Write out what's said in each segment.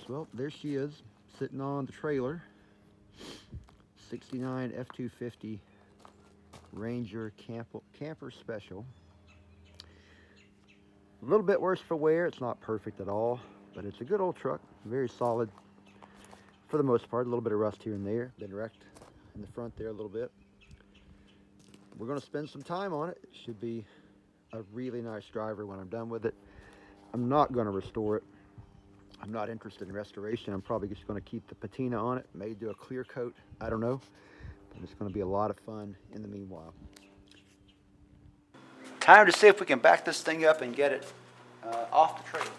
Well, there she is, sitting on the trailer. 69 F250 Ranger Camper Special. A little bit worse for wear. It's not perfect at all, but it's a good old truck. Very solid for the most part. A little bit of rust here and there. Been wrecked in the front there a little bit. We're going to spend some time on it. It should be a really nice driver when I'm done with it. I'm not going to restore it. I'm not interested in restoration. I'm probably just going to keep the patina on it. May do a clear coat. I don't know. But it's going to be a lot of fun in the meanwhile. Time to see if we can back this thing up and get it off the trailer.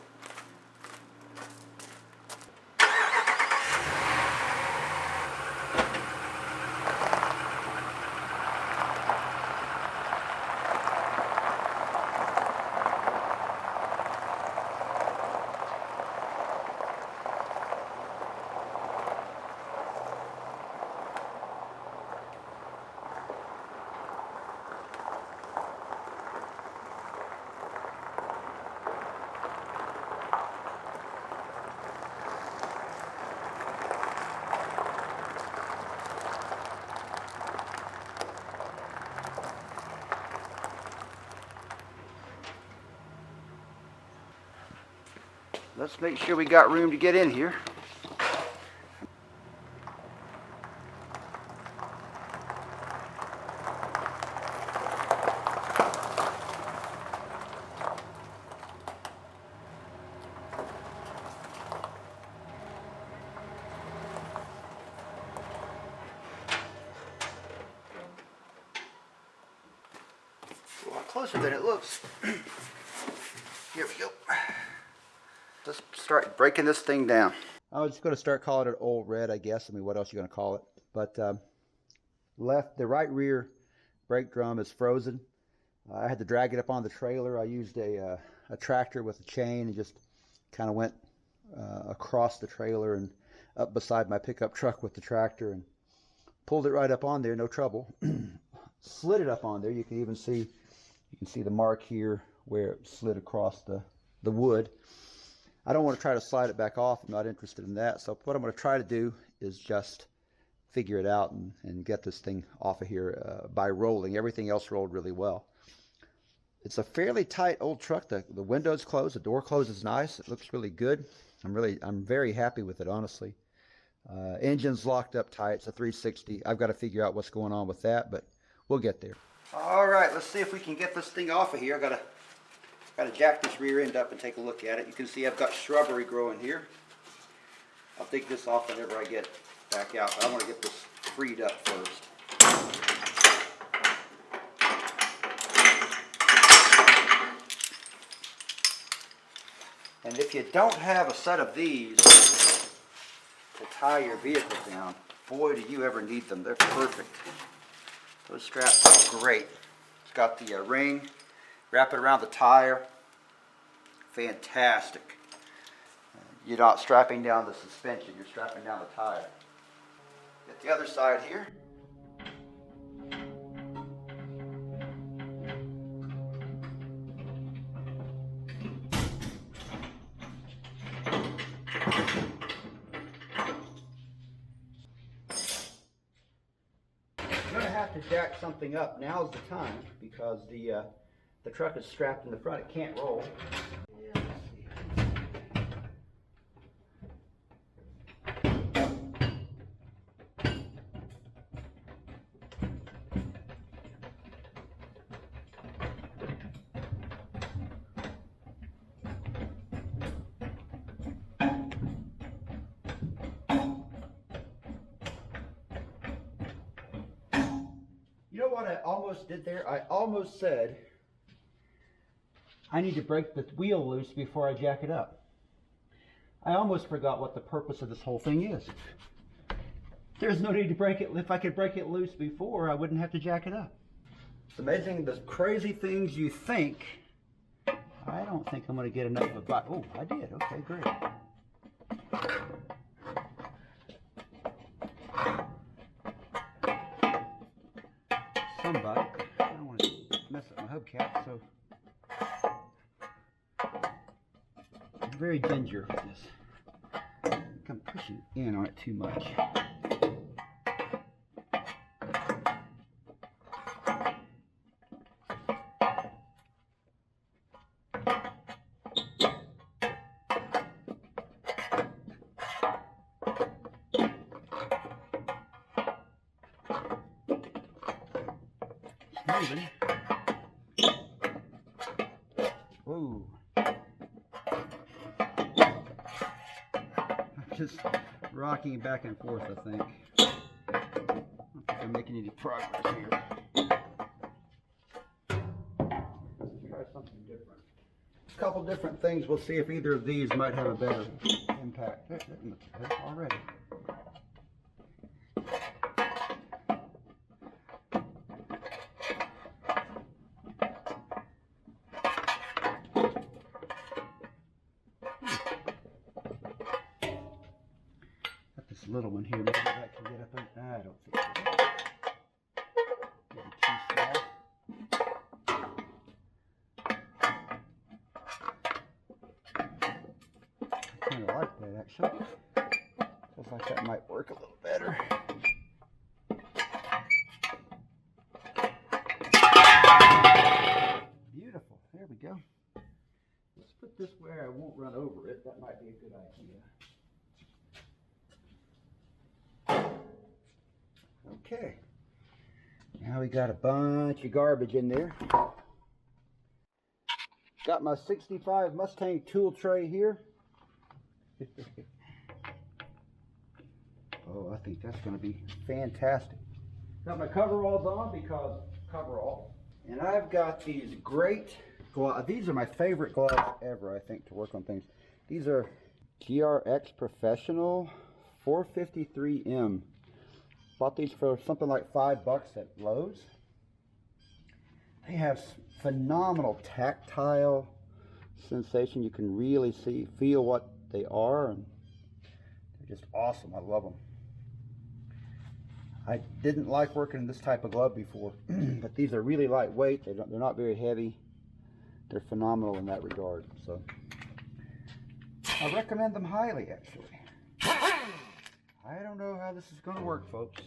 Let's make sure we got room to get in here. A lot closer than it looks. Here we go. Let's start breaking this thing down. I was just going to start calling it Old Red, I guess. I mean, what else are you going to call it? But the right rear brake drum is frozen. I had to drag it up on the trailer. I used a tractor with a chain and just kind of went across the trailer and up beside my pickup truck with the tractor and pulled it right up on there, no trouble. Slid it up on there. You can see the mark here where it slid across the wood. I don't want to try to slide it back off. I'm not interested in that. So what I'm going to try to do is just figure it out and get this thing off of here by rolling. Everything else rolled really well. It's a fairly tight old truck. The window's closed. The door closes nice. It looks really good. I'm very happy with it, honestly. Engine's locked up tight. It's a 360. I've got to figure out what's going on with that, but we'll get there. All right, let's see if we can get this thing off of here. I've got to jack this rear end up and take a look at it. You can see I've got shrubbery growing here. I'll take this off whenever I get back out, but I want to get this freed up first. And if you don't have a set of these to tie your vehicle down, boy, do you ever need them. They're perfect. Those straps are great. It's got the ring. Wrap it around the tire. Fantastic. You're not strapping down the suspension, you're strapping down the tire. Get the other side here. You're going to have to jack something up. Now's the time because the truck is strapped in the front. It can't roll. You know what I almost did there? I almost said I need to break the wheel loose before I jack it up. I almost forgot what the purpose of this whole thing is. There's no need to break it. If I could break it loose before, I wouldn't have to jack it up. It's amazing the crazy things you think. I don't think I'm going to get enough of a bite. Oh, I did. Okay, great. Somebody. I don't want to mess up my hubcap, so I'm very ginger with this. pushing in on it too much. Moving. Whoa. I'm just rocking back and forth, I think. I don't think I'm making any progress here. Let's try something different. A couple different things. We'll see if either of these might have a better impact. That looks good already. This little one here, maybe that can get up in. I don't think so. Maybe too small. I kind of like that actually. Feels like that might work a little better. Beautiful. There we go. Let's put this where I won't run over it. That might be a good idea. Okay, now we got a bunch of garbage in there. Got my 65 Mustang tool tray here. Oh, I think that's going to be fantastic. Got my coveralls on because coverall. And I've got these great gloves. These are my favorite gloves ever, I think, to work on things. These are GRX Professional 453M. Bought these for something like $5 at Lowe's. They have phenomenal tactile sensation. You can really feel what they are, and they're just awesome. I love them. I didn't like working in this type of glove before, but these are really lightweight. They're not very heavy. They're phenomenal in that regard. So I recommend them highly, actually. I don't know how this is going to work, folks.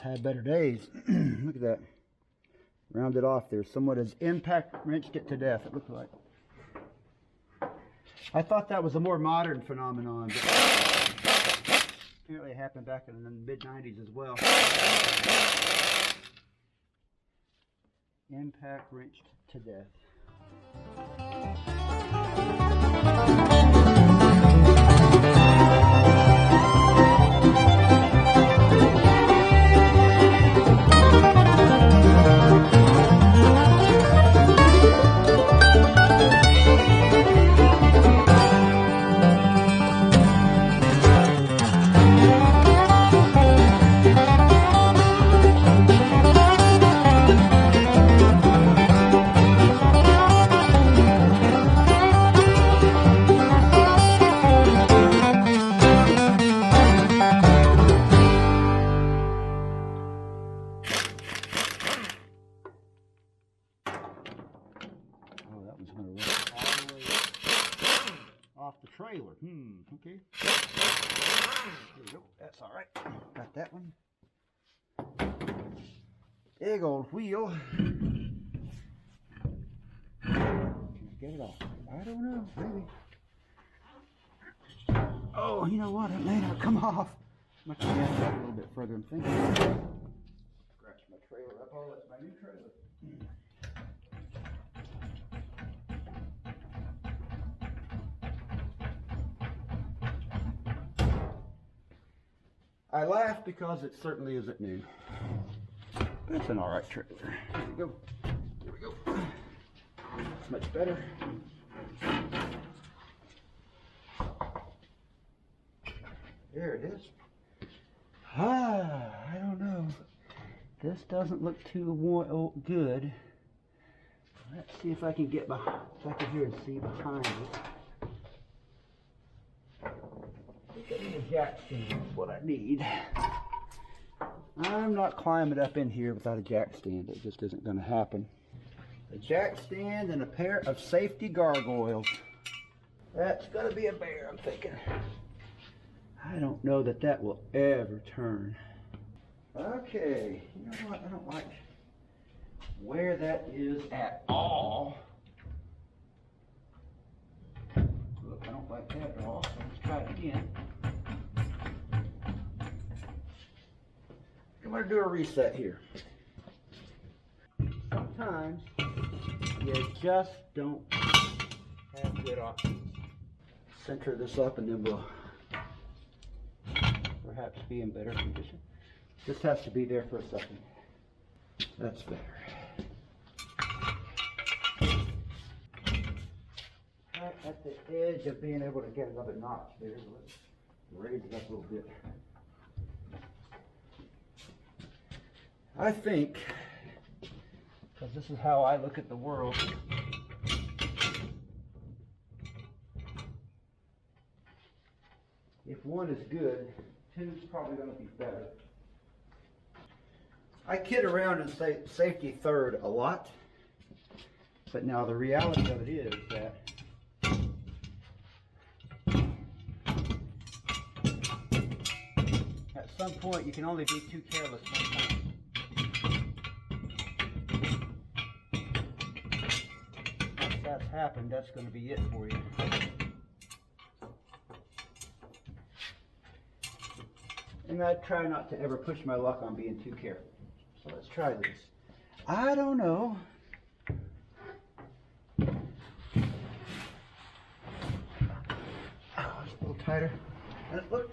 Had better days. Look at that. Rounded off there. Someone has impact wrenched it to death, it looked like. I thought that was a more modern phenomenon, but apparently it happened back in the mid-90s as well. Impact wrenched to death. Off the trailer. Okay. There we go. That's all right. Got that one. Big old wheel. get it off. I don't know, maybe. Oh, you know what? It may not come off. I'm going to have to a little bit further. I'm thinking. Scratch my trailer up. Oh, that's my new trailer. I laugh because it certainly isn't new. But it's an alright trailer. Here we go. Here we go. It's much better. There it is. I don't know. This doesn't look too good. Let's see if I can get back in here and see behind it. I think I need a jack stand. That's what I need. I'm not climbing up in here without a jack stand. It just isn't going to happen. A jack stand and a pair of safety gargoyles. That's going to be a bear, I'm thinking. I don't know that that will ever turn. Okay, you know what? I don't like where that is at all. Look, I don't like that at all, so let's try it again. I'm going to do a reset here. Sometimes you just don't have good options. Center this up and then we'll perhaps be in better condition. This has to be there for a second. That's better. Right at the edge of being able to get another notch there. Let's raise it up a little bit. I think, because this is how I look at the world, if one is good, two's probably going to be better. I kid around and say safety third a lot, but now the reality of it is that at some point you can only be too careless one time. Once that's happened, that's going to be it for you. And I try not to ever push my luck on being too careful. So let's try this. I don't know. Oh, it's a little tighter. Look.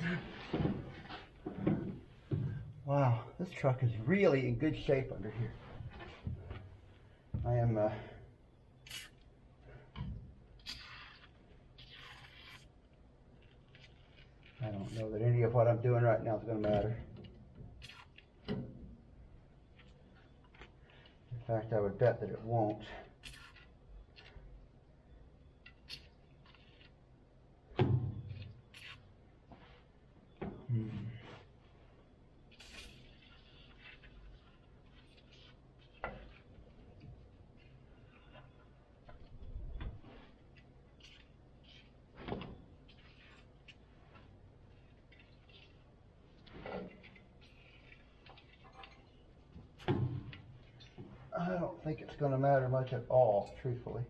Wow, this truck is really in good shape under here. I am I don't know that any of what I'm doing right now is going to matter. In fact, I would bet that it won't. I don't think it's going to matter much at all, truthfully.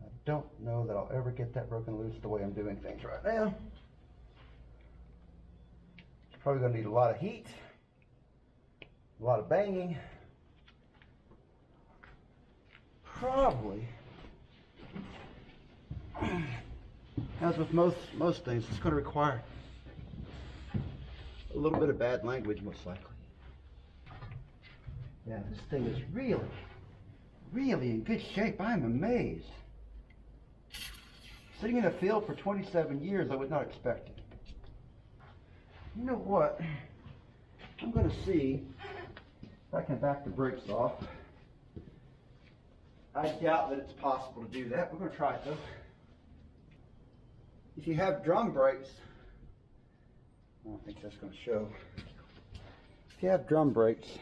I don't know that I'll ever get that broken loose the way I'm doing things right now. It's probably going to need a lot of heat, a lot of banging. Probably, as with most things, it's going to require a little bit of bad language, most likely. Yeah, this thing is really, really in good shape. I'm amazed. Sitting in a field for 27 years, I would not expect it. You know what? I'm going to see if I can back the brakes off. I doubt that it's possible to do that. We're going to try it though. If you have drum brakes, I don't think that's going to show. If you have drum brakes,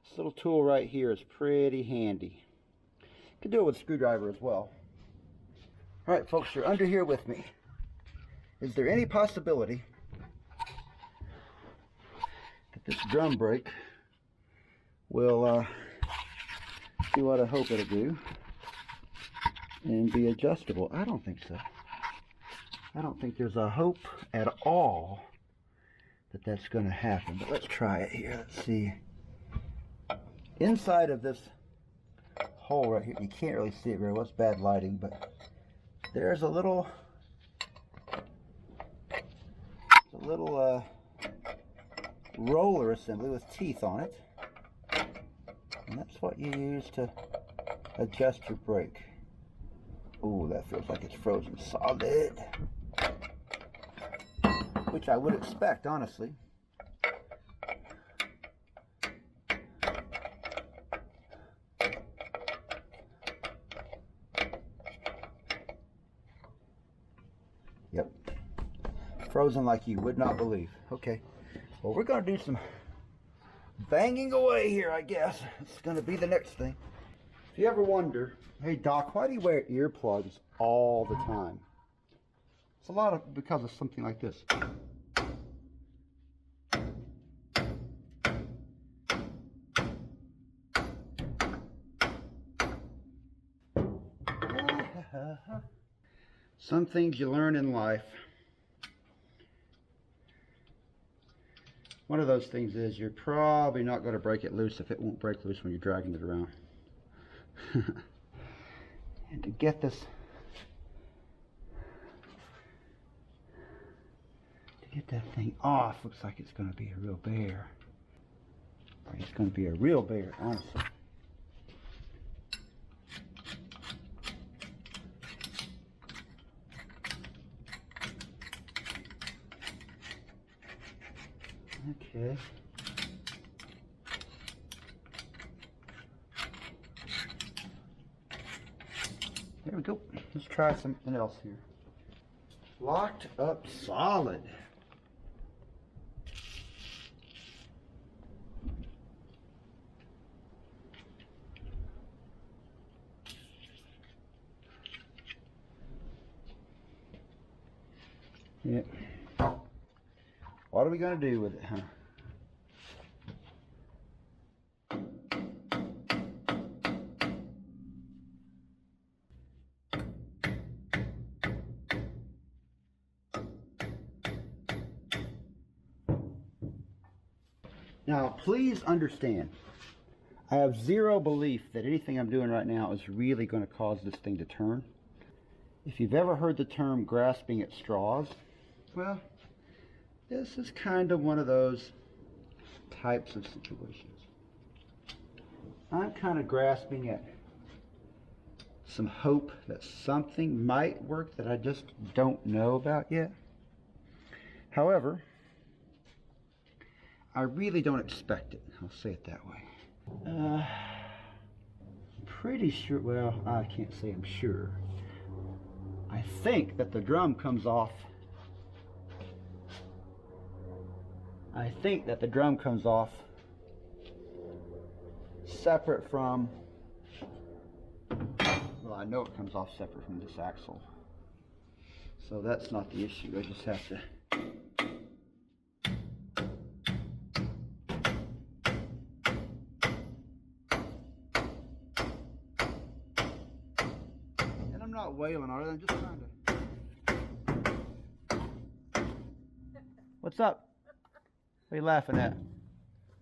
this little tool right here is pretty handy. You can do it with a screwdriver as well. Alright folks, you're under here with me. Is there any possibility that this drum brake will do what I hope it'll do? and be adjustable. I don't think so. I don't think there's a hope at all that that's going to happen. But let's try it here. Let's see. Inside of this hole right here, you can't really see it very well. It's bad lighting, but there's a little roller assembly with teeth on it, and that's what you use to adjust your brake. Ooh, that feels like it's frozen solid, which I would expect, honestly. Yep, frozen like you would not believe. Okay, well, we're going to do some banging away here, I guess. It's going to be the next thing. If you ever wonder, hey Doc, why do you wear earplugs all the time? It's a lot of because of something like this. Some things you learn in life. One of those things is you're probably not going to break it loose if it won't break loose when you're dragging it around. And to get this, to get that thing off, looks like it's going to be a real bear. It's going to be a real bear, honestly. Okay. There we go. Let's try something else here. Locked up solid. Yep. What are we going to do with it, huh? Now, please understand, I have zero belief that anything I'm doing right now is really going to cause this thing to turn. If you've ever heard the term grasping at straws, well, this is kind of one of those types of situations. I'm kind of grasping at some hope that something might work that I just don't know about yet. However, I really don't expect it. I'll say it that way. Pretty sure, well, I can't say I'm sure. I think that the drum comes off. Separate from, well, I know it comes off separate from this axle. So that's not the issue. I just have to not wailing on it, I'm just trying to. What's up? What are you laughing at?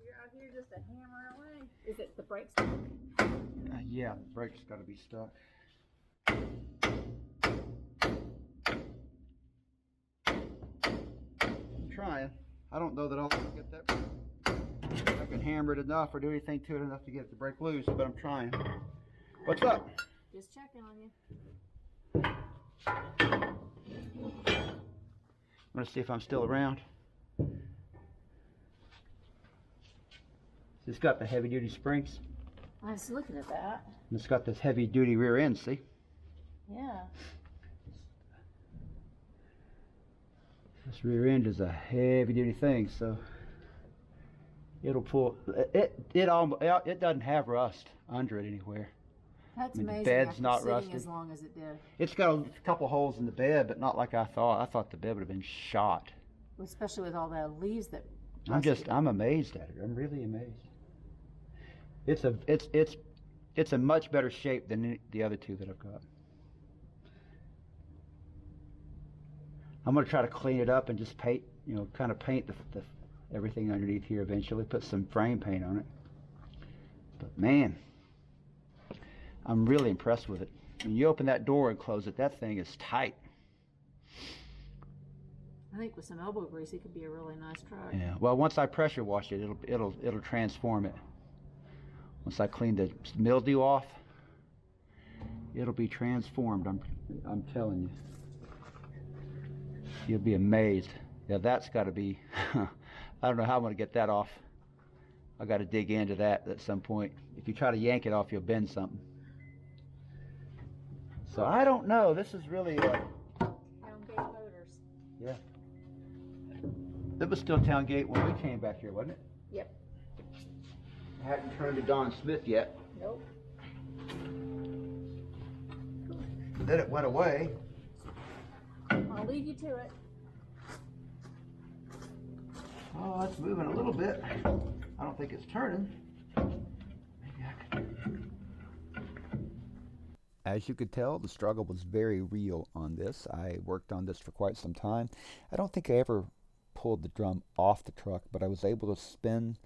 You're out here just a hammer away. Is it the brakes? Yeah, the brake's got to be stuck. I'm trying. I don't know that I'll get that. I can hammer it enough or do anything to it enough to get the brake loose, but I'm trying. What's up? Just checking on you. I'm going to see if I'm still around. It's got the heavy duty springs. I was looking at that. And it's got this heavy duty rear end, see? Yeah. This rear end is a heavy duty thing, so it'll pull. It doesn't have rust under it anywhere. That's I mean, amazing. the bed's after not sitting rusted. as long as it did. It's got a couple holes in the bed, but not like I thought. I thought the bed would have been shot. Especially with all the leaves that. I'm amazed at it. I'm really amazed. It's a much better shape than the other two that I've got. I'm going to try to clean it up and just paint, you know, kind of paint the everything underneath here eventually, put some frame paint on it. But man, I'm really impressed with it. When you open that door and close it, that thing is tight. I think with some elbow grease, it could be a really nice truck. Yeah. Well, once I pressure wash it, it'll transform it. Once I clean the mildew off, it'll be transformed. I'm telling you. You'll be amazed. Yeah, that's got to be. I don't know how I'm going to get that off. I got to dig into that at some point. If you try to yank it off, you'll bend something. So I don't know. This is really. Towngate Motors. Yeah. It was still Towngate when we came back here, wasn't it? Yep. I hadn't turned to Don Smith yet. Nope. But then it went away. I'll leave you to it. Oh, it's moving a little bit. I don't think it's turning. As you could tell, the struggle was very real on this. I worked on this for quite some time. I don't think I ever pulled the drum off the truck, but I was able to spin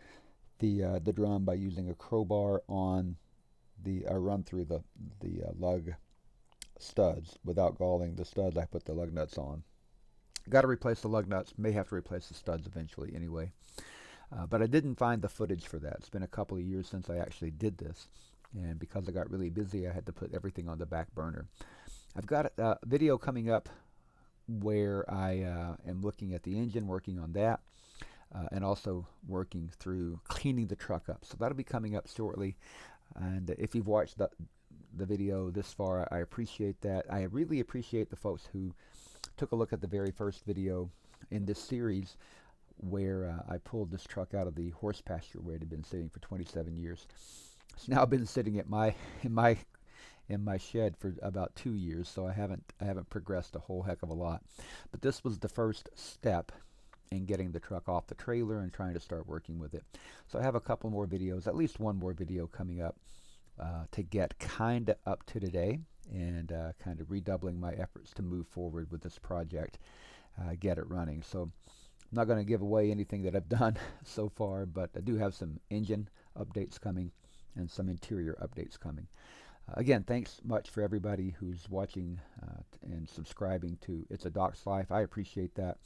the drum by using a crowbar on the run through the lug studs without galling the studs I put the lug nuts on. Got to replace the lug nuts. May have to replace the studs eventually anyway. But I didn't find the footage for that. It's been a couple of years since I actually did this. And because I got really busy, I had to put everything on the back burner. I've got a video coming up where I am looking at the engine, working on that, and also working through cleaning the truck up. So that'll be coming up shortly. And if you've watched the video this far, I appreciate that. I really appreciate the folks who took a look at the very first video in this series where I pulled this truck out of the horse pasture where it had been sitting for 27 years. It's now been sitting at in my shed for about 2 years, so I haven't progressed a whole heck of a lot. But this was the first step in getting the truck off the trailer and trying to start working with it. So I have a couple more videos, at least one more video coming up to get kind of up to today and kind of redoubling my efforts to move forward with this project, get it running. So I'm not going to give away anything that I've done so far, but I do have some engine updates coming and some interior updates coming. Again, thanks much for everybody who's watching and subscribing to It's a Doc's Life. I appreciate that.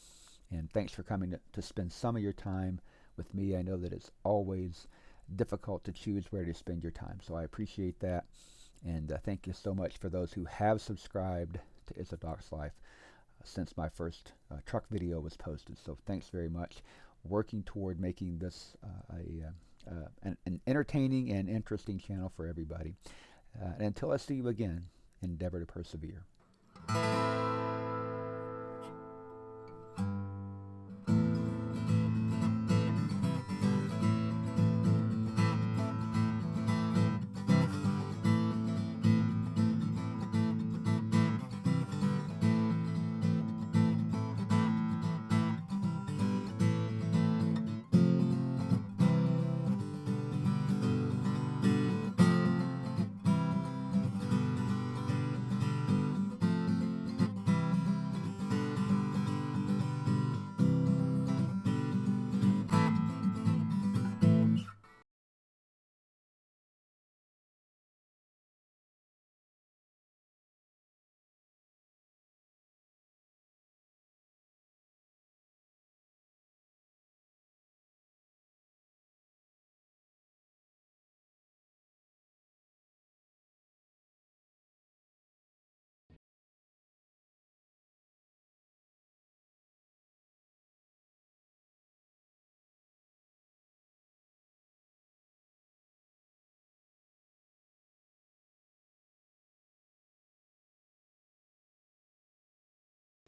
And thanks for coming to spend some of your time with me. I know that it's always difficult to choose where to spend your time, so I appreciate that. And thank you so much for those who have subscribed to It's a Doc's Life since my first truck video was posted. So thanks very much. Working toward making this an entertaining and interesting channel for everybody. And until I see you again, endeavor to persevere.